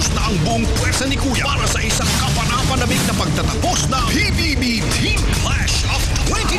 Focus na ang buong pwersa ni Kuya para sa isang kapanapanabik na pagtatapos ng PBB Team Clash of 2010.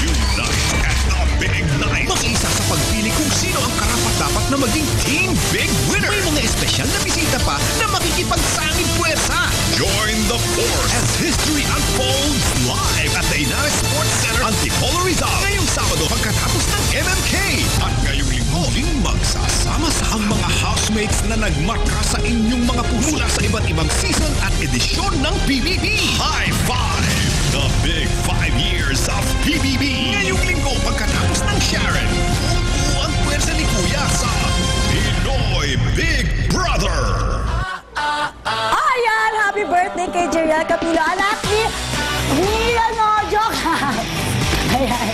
Unite at the Big Night. Mag-isa sa pagpili kung sino ang karapat-dapat na maging Team Big Winner. May mga espesyal na bisita pa na makikipagsangit pwersa. Join the force as history unfolds live at the Inares Sports Center, Antipolo, Rizal. Ngayong Sabado pagkatapos ng MMK. At ngayong linggo, magsasama sa ang mga housemates na nagmarka sa inyong mga puso mula sa iba't ibang season at edisyon ng PBB. High Five! The Big 5 Years of PBB. Ngayong linggo pagkatapos ng Sharon, buo ang pwersa ni Kuya sa Pinoy Big Brother. Ayan! Happy birthday kay Jeriel Capilo. Anak ni... no, joke! Ayan.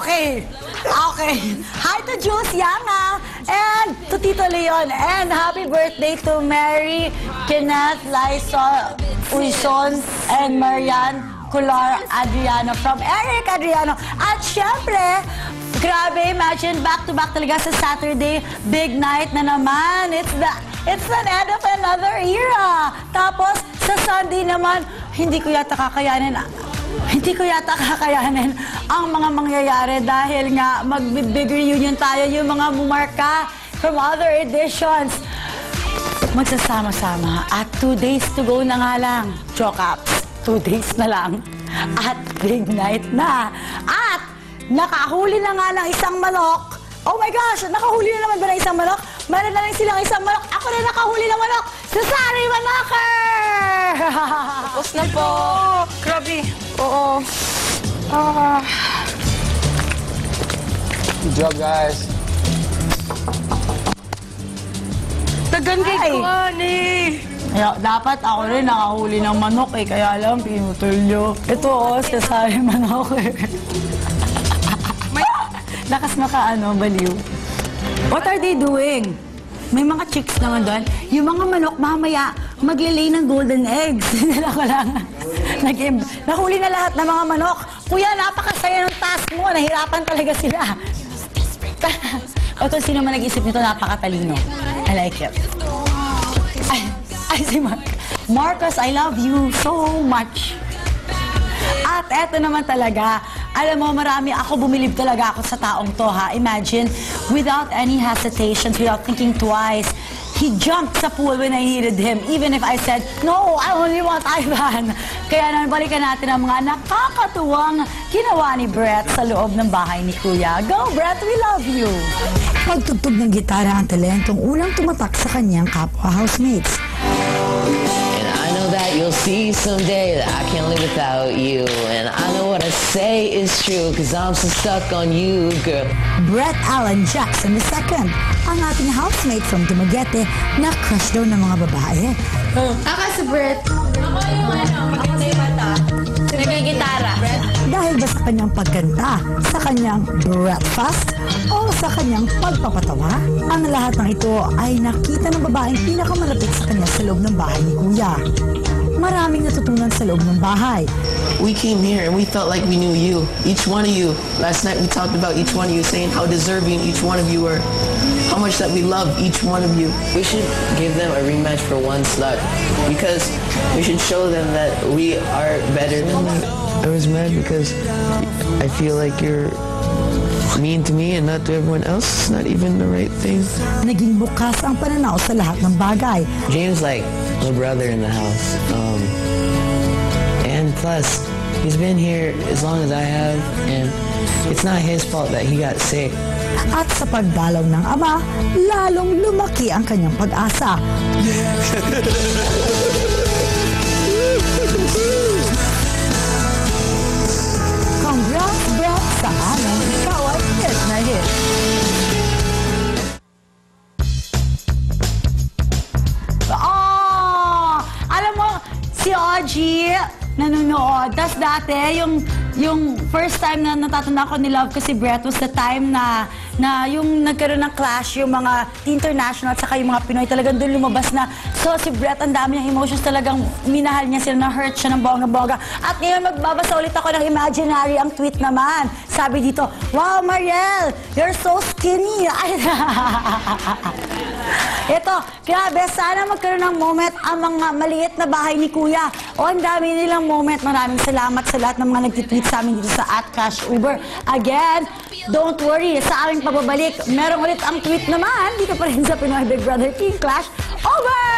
Okay. Hi to Jules Yanga and to Tito Leon. And happy birthday to Mary, Kenneth, Lysol, Uison, and Marian Cular Adriano from Eric Adriano. At syempre, grabe, imagine back-to-back talaga sa Saturday, big night na naman. It's the end of another era. Tapos, sa Sunday naman, hindi ko yata kakayanin ang mga mangyayari dahil nga mag-big reunion tayo, yung mga bumarka from other editions. Magsasama-sama at 2 days to go na nga lang. Chocaps, 2 days na lang. At big night na. At nakahuli na nga ng isang manok. Oh my gosh, nakahuli na naman ba ng isang manok? Meron na lang silang isang manok. Ako na nakahuli ng manok. Si Sari Manoker! Tapos na po. Grabe. Oo. Good job, guys. Tagan kay Kuani. Kaya dapat ako rin nakahuli ng manok eh. Kaya lang, pinutol nyo. Ito si Sari Manoker. Lakas baliw. What are they doing? May mga chicks naman doon. Yung mga manok mamaya maglilay ng golden eggs. Nahuli na lahat ng mga manok. Kuya, napakasaya ng task mo. Nahirapan talaga sila. O kung sino man nag-isip nito, napakatalino. I like it. Ay, si Marcos, I love you so much. At eto naman talaga, alam mo, ako bumilib talaga ako sa taong to, ha? Imagine, without any hesitations, without thinking twice, he jumped sa pool when I needed him, even if I said, no, I only want Ivan. Kaya naman, balikan natin ang mga nakakatuwang ginawa ni Brett sa loob ng bahay ni Kuya. Go, Brett, we love you! Pagtugtog ng gitara ang talentong unang tumatak sa kanyang kapwa housemates. That you'll see someday that I can't live without you. And I know what I say is true, cause I'm so stuck on you, girl. Brett Allen Jackson II, ang ating housemate from Dumaguete na crush daw ng mga babae. Ako si Brett. Ako yung ako na yung bata. Nagigitara. Dahil ba sa kanyang pagkanta, sa kanyang breakfast, o sa kanyang pagpapatawa, ang lahat ng ito ay nakita ng babaeng pinakamalapit sa kanya sa loob ng bahay ni Kuya. Maraming natutunan sa loob ng bahay. We came here and we felt like we knew you, each one of you. Last night we talked about each one of you, saying how deserving each one of you were, how much that we love each one of you. We should give them a rematch for one slot, because we should show them that we are better than them. I was mad because I feel like you're mean to me and not to everyone else. It's not even the right thing. Naging bukas ang pananaw sa lahat ng bagay. James like my brother in the house. And plus, he's been here as long as I have, and it's not his fault that he got sick. At sa pagdalaw ng ama, lalong lumaki ang kanyang pag-asa. Congrats, Brett, sa aming ikaw ay hit na hit. Alam mo, si Ogie nanonood. Tapos dati, yung first time na natatanda ko ni Love ko si Brett was the time na yung nagkaroon ng clash yung mga international at saka yung mga Pinoy, talagang doon lumabas na so si Brett ang dami niyang emotions, talagang minahal niya sila, na-hurt siya ng bongga-bongga. At ngayon magbabasa ulit ako ng imaginary ang tweet naman. Sabi dito, wow Mariel, you're so skinny. Ito, grabe, sana magkaroon ng moment ang mga maliit na bahay ni Kuya. O, ang dami nilang moment. Maraming salamat sa lahat ng mga nag-tweet sa amin dito sa @CashUber. Again, don't worry, sa aming pagbabalik, meron ulit ang tweet naman dito pa rin sa Pinoy Big Brother King Clash. Over!